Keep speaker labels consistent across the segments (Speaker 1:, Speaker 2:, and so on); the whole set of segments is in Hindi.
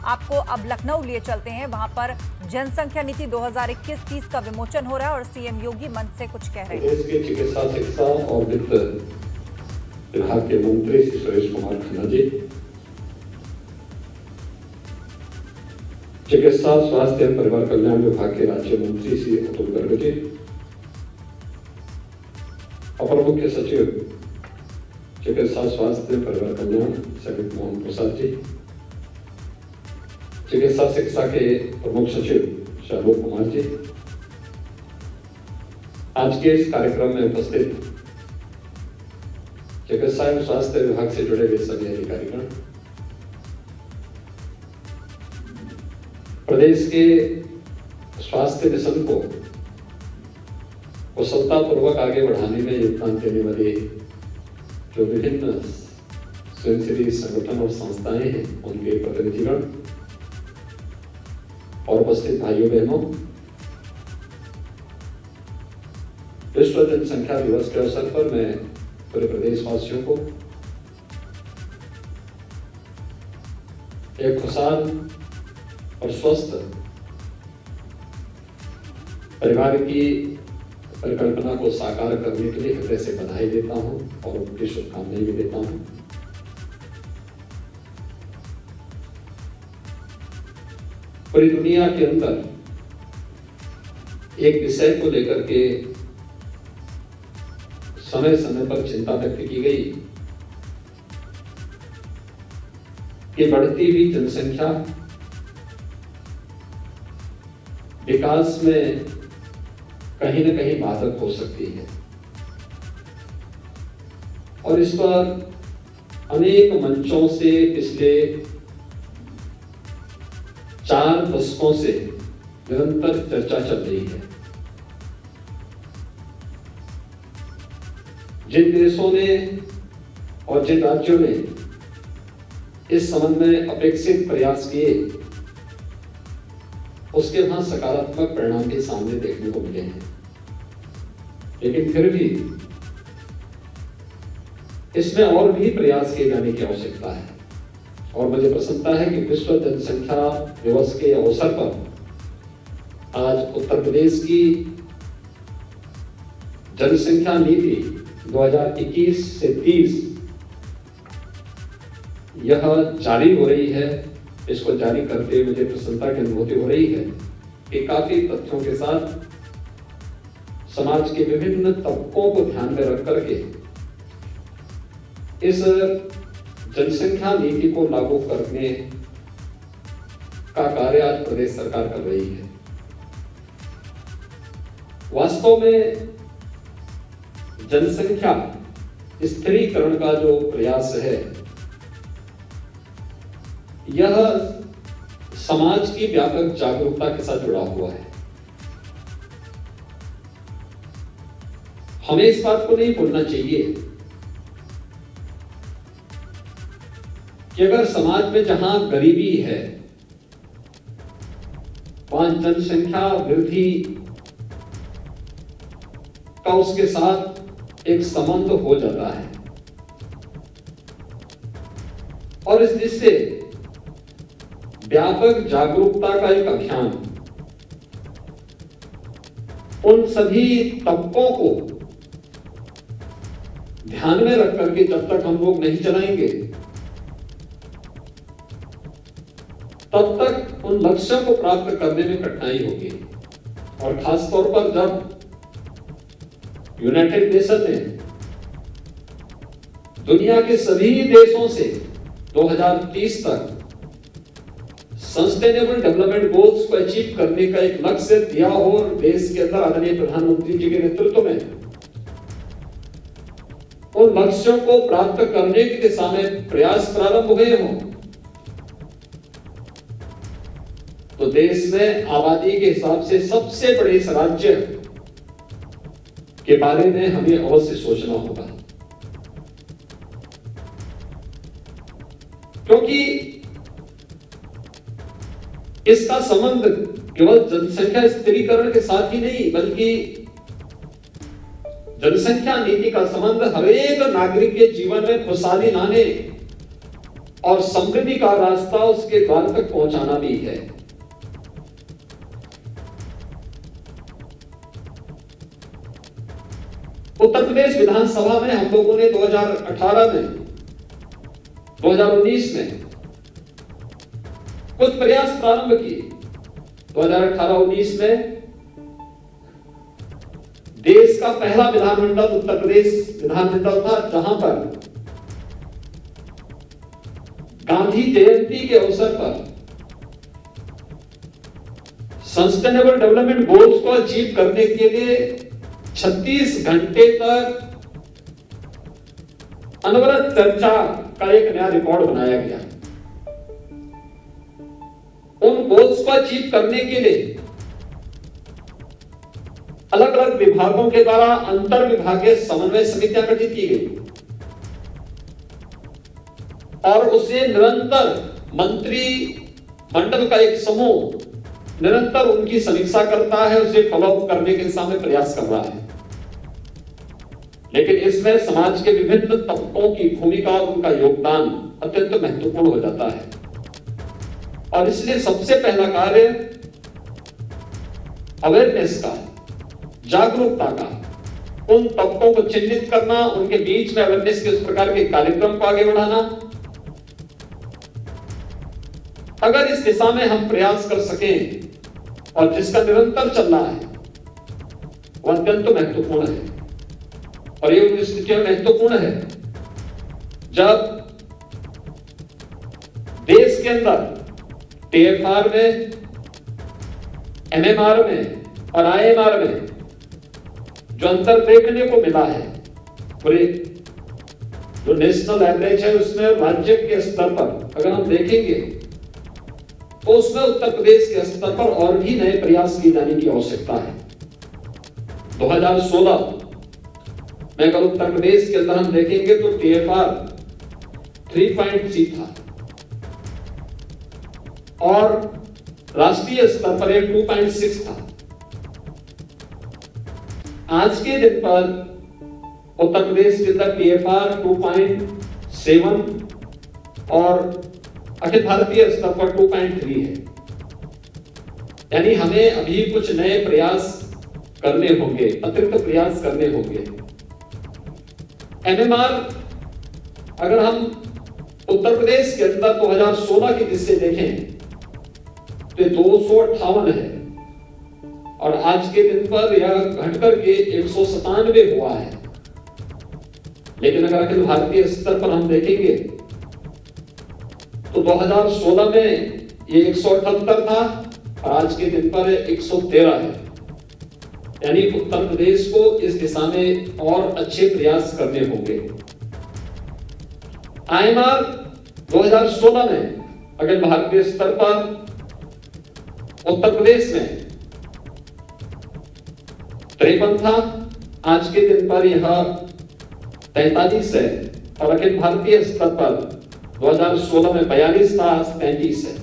Speaker 1: आपको अब लखनऊ लिए चलते हैं। वहां पर जनसंख्या नीति 2021-30 का विमोचन हो रहा है और सीएम योगी मंच से कुछ कह रहे हैं।
Speaker 2: प्रदेश के चिकित्सा शिक्षा और वित्त विभाग के मंत्री श्री सुरेश कुमार खन्ना जी, चिकित्सा स्वास्थ्य एवं परिवार कल्याण विभाग के राज्य मंत्री श्री अतुल गर्ग जी, अपर मुख्य सचिव चिकित्सा स्वास्थ्य परिवार कल्याण समित मोहन प्रसाद जी, चिकित्सा शिक्षा के प्रमुख सचिव शालोक कुमार जी, आज के इस कार्यक्रम में उपस्थित चिकित्सा एवं स्वास्थ्य विभाग से जुड़े हुए सभी अधिकारीगण, प्रदेश के स्वास्थ्य मिशन को कुशलतापूर्वक आगे बढ़ाने में योगदान देने वाले जो विभिन्न स्वयंसेवी संगठन और संस्थाएं हैं, उनके प्रतिनिधिगण और उपस्थित भाइयों बहनों, विश्व जनसंख्या दिवस के अवसर पर मैं पूरे प्रदेशवासियों को एक खुशहाल और स्वस्थ परिवार की परिकल्पना को साकार करने के लिए हृदय से बधाई देता हूं और उनकी शुभकामनाएं भी देता हूं। पूरी दुनिया के अंदर एक विषय को लेकर के समय समय पर चिंता व्यक्त की गई कि बढ़ती हुई जनसंख्या विकास में कहीं न कहीं बाधक हो सकती है और इस पर अनेक मंचों से पिछले 4 दशकों से निरंतर चर्चा चल रही है। जिन देशों ने और जिन राज्यों ने इस संबंध में अपेक्षित प्रयास किए, उसके वहां सकारात्मक परिणाम भी सामने देखने को मिले हैं, लेकिन फिर भी इसमें और भी प्रयास किए जाने की आवश्यकता है। और मुझे प्रसन्नता है कि विश्व जनसंख्या दिवस के अवसर पर आज उत्तर प्रदेश की जनसंख्या नीति 2021 से 30 यह जारी हो रही है। इसको जारी करते हुए मुझे प्रसन्नता की अनुभूति हो रही है कि काफी तथ्यों के साथ समाज के विभिन्न तबकों को ध्यान में रख करके इस जनसंख्या नीति को लागू करने का कार्य आज प्रदेश सरकार कर रही है। वास्तव में जनसंख्या स्थिरीकरण का जो प्रयास है, यह समाज की व्यापक जागरूकता के साथ जुड़ा हुआ है। हमें इस बात को नहीं भूलना चाहिए कि अगर समाज में जहां गरीबी है, वहां जनसंख्या वृद्धि का उसके साथ एक संबंध हो जाता है और इस जिससे व्यापक जागरूकता का एक अभियान उन सभी तबकों को ध्यान में रख करके जब तक हम लोग नहीं चलाएंगे, तब तक उन लक्ष्यों को प्राप्त करने में कठिनाई होगी। और खास तौर पर जब यूनाइटेड नेशन ने दुनिया के सभी देशों से 2030 तक सस्टेनेबल डेवलपमेंट गोल्स को अचीव करने का एक लक्ष्य दिया हो और देश के अंदर आदरणीय प्रधानमंत्री जी के नेतृत्व में उन लक्ष्यों को प्राप्त करने की दिशा में प्रयास प्रारंभ हुए हों, तो देश में आबादी के हिसाब से सबसे बड़े इस राज्य के बारे में हमें अवश्य सोचना होगा, क्योंकि इसका संबंध केवल जनसंख्या स्थिरीकरण के साथ ही नहीं, बल्कि जनसंख्या नीति का संबंध हर एक नागरिक के जीवन में खुशहाली लाने और समृद्धि का रास्ता उसके द्वार तक पहुंचाना भी है। उत्तर प्रदेश विधानसभा में हम लोगों ने 2018 में 2019 में कुछ प्रयास प्रारंभ किए। 2018-19 में देश का पहला विधानमंडल उत्तर प्रदेश विधानमंडल था, जहां पर गांधी जयंती के अवसर पर सस्टेनेबल डेवलपमेंट गोल्स को अचीव करने के लिए 36 घंटे तक अनवरत चर्चा का एक नया रिकॉर्ड बनाया गया। उन गोल्स को अचीव करने के लिए अलग अलग विभागों के द्वारा अंतर विभागीय समन्वय समितियां गठित की गई और उसे निरंतर मंत्री मंडल का एक समूह निरंतर उनकी समीक्षा करता है, उसे फॉलोअप करने के दिशा में प्रयास कर रहा है। लेकिन इसमें समाज के विभिन्न तबकों की भूमिका और उनका योगदान अत्यंत महत्वपूर्ण हो जाता है और इसलिए सबसे पहला कार्य अवेयरनेस का, जागरूकता का, उन तबकों को चिन्हित करना, उनके बीच में अवेयरनेस के उस प्रकार के कार्यक्रम को आगे बढ़ाना। अगर इस दिशा में हम प्रयास कर सकें और जिसका निरंतर चल रहा है वह अत्यंत महत्वपूर्ण है और ये स्थिति में महत्वपूर्ण है जब देश के अंदर टीएफआर में, एमएमआर में और आईएमआर में जो अंतर देखने को मिला है, पूरे जो नेशनल एवरेज है उसमें राज्य के स्तर पर अगर हम देखेंगे तो उसमें उत्तर प्रदेश के स्तर पर और भी नए प्रयास किए जाने की आवश्यकता है। 2016 में अगर उत्तर प्रदेश के अंदर हम देखेंगे तो टीएफआर 3.3 था और राष्ट्रीय स्तर पर 2.6 था। आज के दिन पर उत्तर प्रदेश के अंदर टीएफआर 2.7 और अखिल भारतीय स्तर पर 2.3 है। यानी हमें अभी कुछ नए प्रयास करने होंगे, अतिरिक्त प्रयास करने होंगे। एमएमआर अगर हम उत्तर प्रदेश के अंदर 2016 की दृष्टि से देखें तो 258 है और आज के दिन पर यह घटकर के 197 हुआ है। लेकिन अगर अखिल भारतीय स्तर पर हम देखेंगे तो 2016 में ये 178 था और आज के दिन पर 113 है। यानी उत्तर प्रदेश को इस दिशा में और अच्छे प्रयास करने होंगे। आईएमआर 2016 में अगर भारतीय स्तर पर उत्तर प्रदेश में 53 था, आज के दिन पर यह 43 है और अखिल भारतीय स्तर पर 2016 में 42 था, आज 33 है।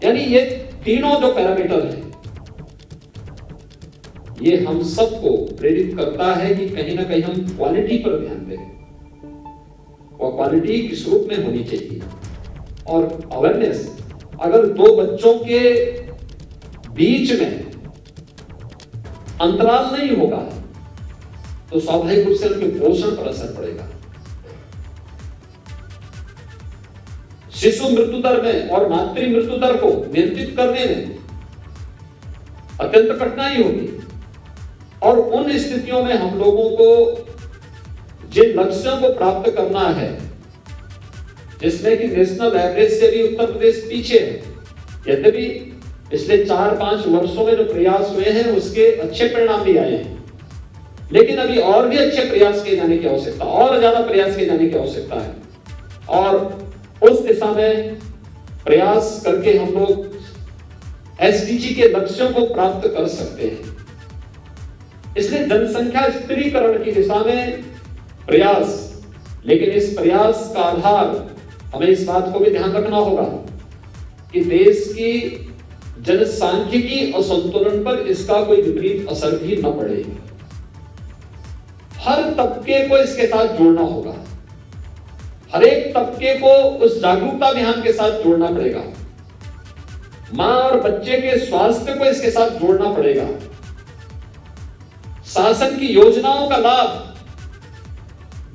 Speaker 2: यानी ये तीनों जो पैरामीटर हैं ये हम सबको प्रेरित करता है कि कहीं ना कहीं हम क्वालिटी पर ध्यान दें और क्वालिटी किस रूप में होनी चाहिए। और अवेयरनेस अगर दो बच्चों के बीच में अंतराल नहीं होगा तो स्वाभाविक रूप से उनके पोषण पर असर पड़ेगा। शिशु मृत्यु दर में और मातृ मृत्यु दर को नियंत्रित करने में अत्यंत कठिनाई होगी और उन स्थितियों में हम लोगों को जिन लक्ष्यों को प्राप्त करना है जिसमें कि नेशनल एवरेज से भी उत्तर प्रदेश पीछे है, यद्यपि पिछले 4-5 वर्षों में जो प्रयास हुए हैं उसके अच्छे परिणाम भी आए हैं, लेकिन अभी और भी अच्छे प्रयास किए जाने की आवश्यकता, और ज्यादा प्रयास किए जाने की आवश्यकता है और उस दिशा में प्रयास करके हम लोग एसडीजी के लक्ष्यों को प्राप्त कर सकते हैं। इसलिए जनसंख्या स्थिरीकरण की दिशा में प्रयास, लेकिन इस प्रयास का आधार हमें इस बात को भी ध्यान रखना होगा कि देश की जनसांख्यिकी असंतुलन पर इसका कोई विपरीत असर भी न पड़े। हर तबके को इसके साथ जोड़ना होगा। हर एक तबके को उस जागरूकता अभियान के साथ जोड़ना पड़ेगा। मां और बच्चे के स्वास्थ्य को इसके साथ जोड़ना पड़ेगा। शासन की योजनाओं का लाभ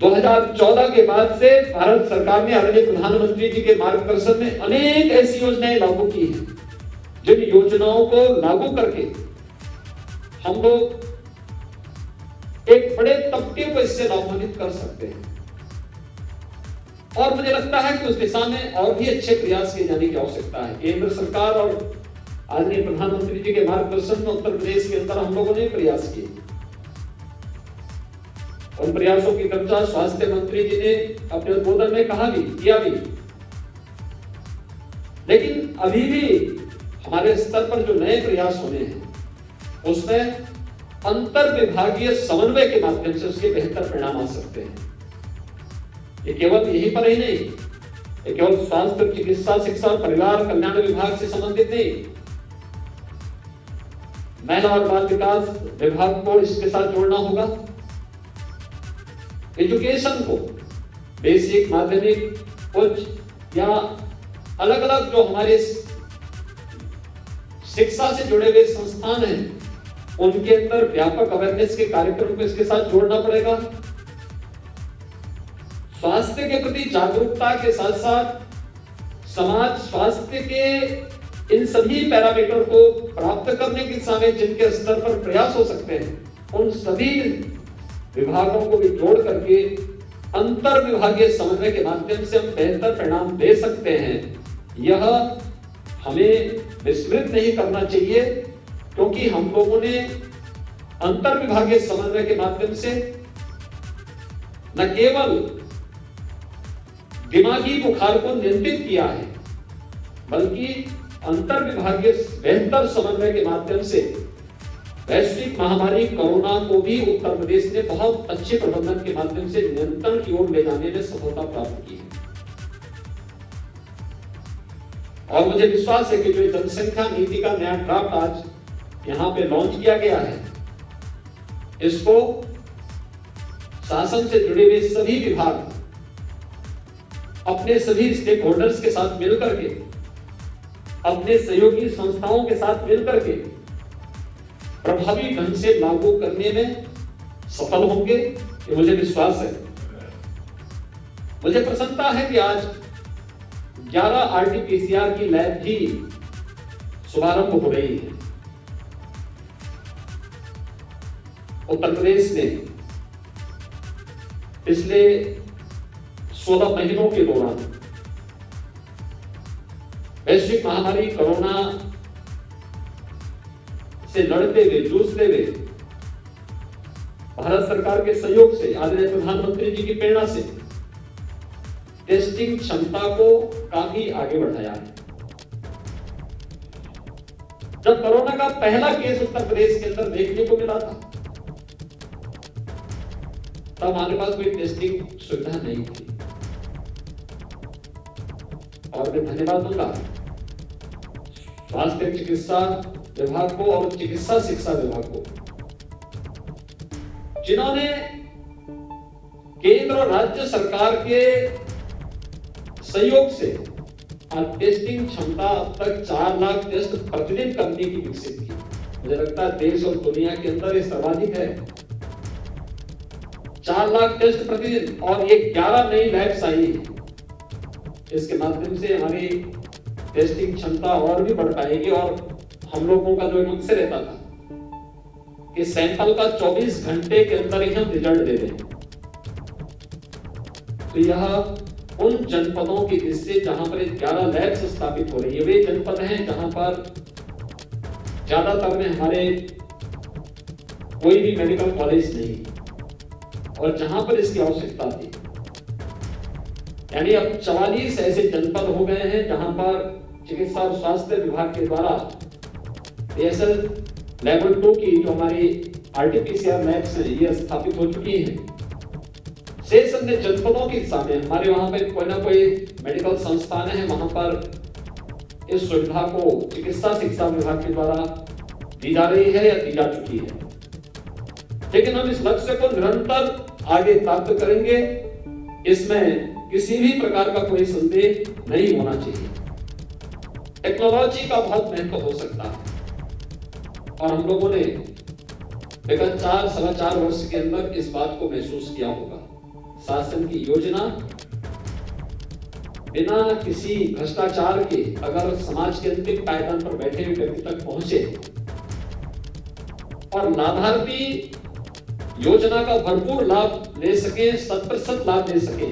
Speaker 2: 2014 के बाद से भारत सरकार ने आदरणीय प्रधानमंत्री जी के मार्गदर्शन में अनेक ऐसी योजनाएं लागू की हैं, जिन योजनाओं को लागू करके हम लोग एक बड़े तबके को इससे लाभान्वित कर सकते हैं। और मुझे लगता है कि उस दिशा में और भी अच्छे प्रयास किए जाने की आवश्यकता है। केंद्र सरकार और आदरणीय प्रधानमंत्री जी के मार्गदर्शन में उत्तर प्रदेश के अंदर हम लोगों ने प्रयास किए। उन प्रयासों की चर्चा स्वास्थ्य मंत्री जी ने अपने उद्बोधन में कहा भी, किया भी। लेकिन अभी भी हमारे स्तर पर जो नए प्रयास होने हैं, उसमें अंतर विभागीय समन्वय के माध्यम से उसके बेहतर परिणाम आ सकते हैं। ये केवल यहीं पर ही नहीं, ये केवल स्वास्थ्य, चिकित्सा, शिक्षा और परिवार कल्याण विभाग से संबंधित नहीं, महिला और बाल विकास विभाग को इसके साथ जोड़ना होगा। एजुकेशन को, बेसिक, माध्यमिक, उच्च या अलग अलग जो हमारे शिक्षा से जुड़े हुए संस्थान हैं, उनके अंदर व्यापक अवेयरनेस के कार्यक्रम को इसके साथ जोड़ना पड़ेगा। स्वास्थ्य के प्रति जागरूकता के साथ साथ समाज स्वास्थ्य के इन सभी पैरामीटर को प्राप्त करने की दिशा में जिनके स्तर पर प्रयास हो सकते हैं, उन सभी विभागों को भी जोड़ करके अंतर विभागीय समन्वय के माध्यम से हम बेहतर परिणाम दे सकते हैं। यह हमें विस्मृत नहीं करना चाहिए, क्योंकि हम लोगों ने अंतर विभागीय समन्वय के माध्यम से न केवल दिमागी बुखार को नियंत्रित किया है, बल्कि अंतर विभागीय बेहतर समन्वय के माध्यम से वैश्विक महामारी कोरोना को भी उत्तर प्रदेश ने बहुत अच्छे प्रबंधन के माध्यम से नियंत्रण की ओर ले जाने में सफलता प्राप्त की है। और मुझे विश्वास है कि जो जनसंख्या नीति का नया ड्राफ्ट आज यहां पे लॉन्च किया गया है, इसको शासन से जुड़े हुए सभी विभाग अपने सभी स्टेक होल्डर्स के साथ मिलकर के, अपने सहयोगी संस्थाओं के साथ मिलकर के प्रभावी ढंग से लागू करने में सफल होंगे, ये मुझे विश्वास है। मुझे प्रसन्नता है कि आज 11 RT-PCR की लैब भी शुभारंभ हो रही है। उत्तर प्रदेश ने पिछले 16 महीनों के दौरान वैश्विक महामारी कोरोना से लड़ते हुए, जूझते हुए, भारत सरकार के सहयोग से, आदरणीय प्रधानमंत्री जी की प्रेरणा से टेस्टिंग क्षमता को काफी आगे बढ़ाया है। जब कोरोना का पहला केस उत्तर प्रदेश के अंदर देखने को मिला था, तब हमारे पास कोई टेस्टिंग सुविधा नहीं थी। और मैं धन्यवाद दूंगा स्वास्थ्य चिकित्सा विभाग को और चिकित्सा शिक्षा विभाग को, जिन्होंने केंद्र और राज्य सरकार के सहयोग से आज टेस्टिंग क्षमता अब तक 4 लाख टेस्ट प्रतिदिन करने की विकसित की। मुझे लगता है देश और दुनिया के अंदर ये सर्वाधिक है। 4 लाख टेस्ट प्रतिदिन, और ये 11 नई लैब्स आई हैं। इसके माध्यम से हमारी टेस्टिंग क्षमता और भी बढ़ पाएगी। और हम लोगों का जो एक मकसद रहता था कि सैंपल का 24 घंटे के अंदर ही हम रिजल्ट दे दें, तो यह उन जनपदों की हिस्से जहां पर 11 लैब्स स्थापित हो रही है, वे जनपद हैं जहां पर ज्यादातर में हमारे कोई भी मेडिकल कॉलेज नहीं, और जहां पर इसकी आवश्यकता थी। यानी अब 44 ऐसे जनपद हो गए हैं जहां पर चिकित्सा और स्वास्थ्य विभाग के द्वारा ASL लेवल 2 की जो हमारी RT-PCR लैब्स हैं, ये स्थापित हो चुकी हैं। शेष अन्य जनपदों के हिसाब में हमारे वहां पे कोई ना कोई मेडिकल संस्थान है, वहां पर इस सुविधा को चिकित्सा शिक्षा विभाग के द्वारा दी जा रही है या दी जा चुकी है। लेकिन हम इस लक्ष्य को निरंतर आगे प्राप्त करेंगे। इसमें किसी भी प्रकार का कोई संदेह नहीं होना चाहिए। टेक्नोलॉजी का बहुत महत्व हो सकता है और हम लोगों ने विगत 4-4.25 वर्ष के अंदर इस बात को महसूस किया होगा। शासन की योजना बिना किसी भ्रष्टाचार के अगर समाज के अंतिम पायदान पर बैठे हुए व्यक्ति तक पहुंचे और लाभार्थी योजना का भरपूर लाभ ले सके, 100% लाभ ले सके,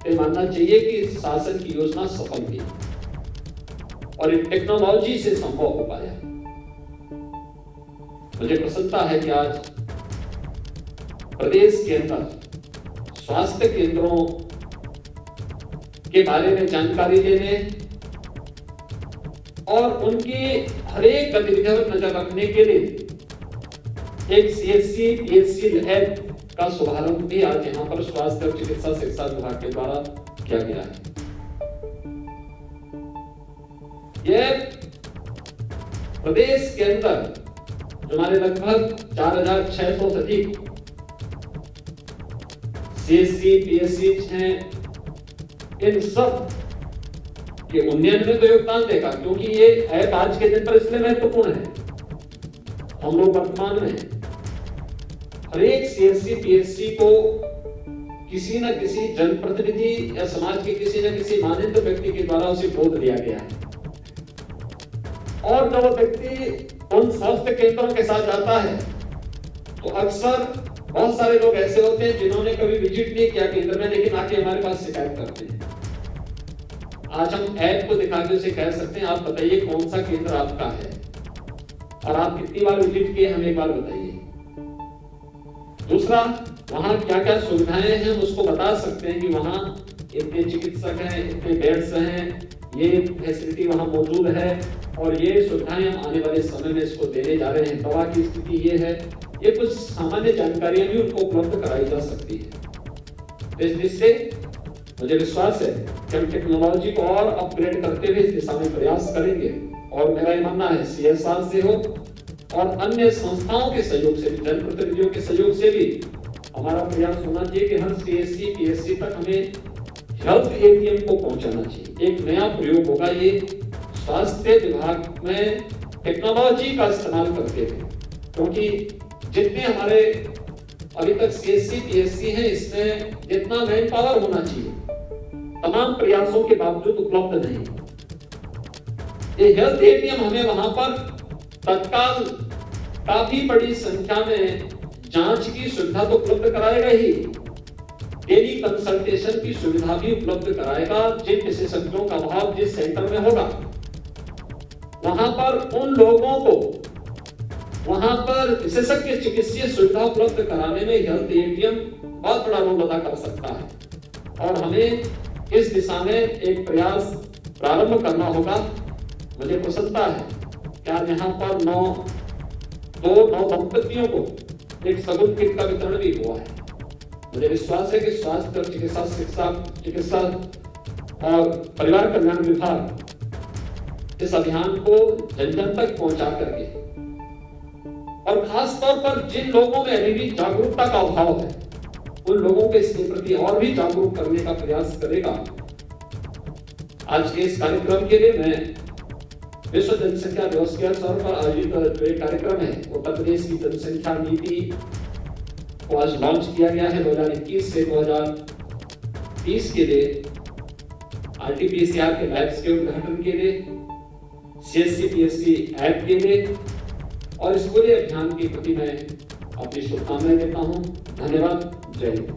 Speaker 2: तो मानना चाहिए कि शासन की योजना सफल हुई और ये टेक्नोलॉजी से संभव हो पाया। मुझे प्रसन्नता है कि आज प्रदेश के अंदर स्वास्थ्य केंद्रों के बारे में जानकारी लेने और उनकी हर एक गतिविधियों पर नजर रखने के लिए एक CHC PHC लैब का शुभारंभ भी आज यहाँ पर स्वास्थ्य और चिकित्सा शिक्षा विभाग के द्वारा किया गया है। यह प्रदेश के अंदर जो हमारे लगभग 4,600 से अधिक CHC PHC हैं, इन सब के उन्नयन में तो योगदान देगा, क्योंकि ये ऐप आज के दिन पर इसलिए महत्वपूर्ण है। हम लोग वर्तमान में हर एक CHC PHC को किसी न किसी जनप्रतिनिधि या समाज के किसी न किसी मान्यता व्यक्ति के द्वारा उसे गोद दिया गया है और जब वो व्यक्ति उन स्वास्थ्य केंद्रों के साथ जाता है तो अक्सर बहुत सारे लोग ऐसे होते हैं जिन्होंने कभी विजिट नहीं किया केंद्र में, लेकिन आके हमारे पास शिकायत करते हैं। आज हम ऐप को दिखा के उसे कह सकते हैं, आप बताइए कौन सा केंद्र आपका है और आप कितनी बार विजिट किए, हमें एक बार बताइए। दूसरा, वहां क्या क्या सुविधाएं हैं उसको बता सकते हैं कि वहां इतने चिकित्सक हैं, इतने बेड्स हैं, ये फैसिलिटी वहां मौजूद है और ये सुविधाएं हम आने वाले समय में इसको देने जा रहे हैं, दवा की स्थिति ये है। ये कुछ सामान्य जानकारियां भी उनको उपलब्ध कराई जा सकती है। इस दृष्टि से मुझे विश्वास है कि हम टेक्नोलॉजी को और अपग्रेड करते हुए इस दिशा में प्रयास करेंगे और मेरा ये मानना है CSR से हो और अन्य संस्थाओं के सहयोग से, जनप्रतिनिधियों के सहयोग से भी हमारा प्रयास होना चाहिए कि हर CHC PHC तक हमें हेल्थ ATM को पहुंचाना चाहिए। एक नया प्रयोग होगा ये स्वास्थ्य विभाग में टेक्नोलॉजी का इस्तेमाल करते हुए, क्योंकि जितने हमारे अभी तक CHC PHC हैं इसमें जितना मैन पावर होना चाहिए तमाम प्रयासों के बावजूद उपलब्ध नहीं। ये हेल्थ ATM हमें वहां पर तत्काल काफी बड़ी संख्या में जांच की सुविधा तो उपलब्ध कराएगा ही, टेली कंसल्टेशन की सुविधा भी उपलब्ध कराएगा। जिन विशेषज्ञों का अभाव जिस सेंटर में होगा वहां पर उन लोगों को वहां पर विशेषज्ञ चिकित्सीय सुविधा उपलब्ध कराने में हेल्थ ATM बहुत बड़ा रोल अदा कर सकता है और हमें इस दिशा में एक प्रयास प्रारंभ करना होगा। मुझे प्रसन्नता है कि आज यहाँ पर दो दंपतियों को एक सगुन किट का वितरण भी हुआ है। मुझे विश्वास है कि स्वास्थ्य और चिकित्सा और परिवार कल्याण विभाग इस अभियान को जन जन तक पहुंचा करके और खास तौर पर जिन लोगों में अभी भी जागरूकता का अभाव है उन लोगों को इसके प्रति और भी जागरूक करने का प्रयास करेगा। आज के इस कार्यक्रम के लिए मैं विश्व जनसंख्या दिवस के अवसर पर आयोजित जो एक कार्यक्रम है उत्तर प्रदेश की जनसंख्या नीति को आज लॉन्च किया गया है 2021 से 2030 के लिए RT-PCR के लैब्स के उद्घाटन के लिए, CHC PHC ऐप के लिए और इस पूरे अभियान के प्रति मैं अपनी शुभकामनाएं देता हूं। धन्यवाद। जय हिंद।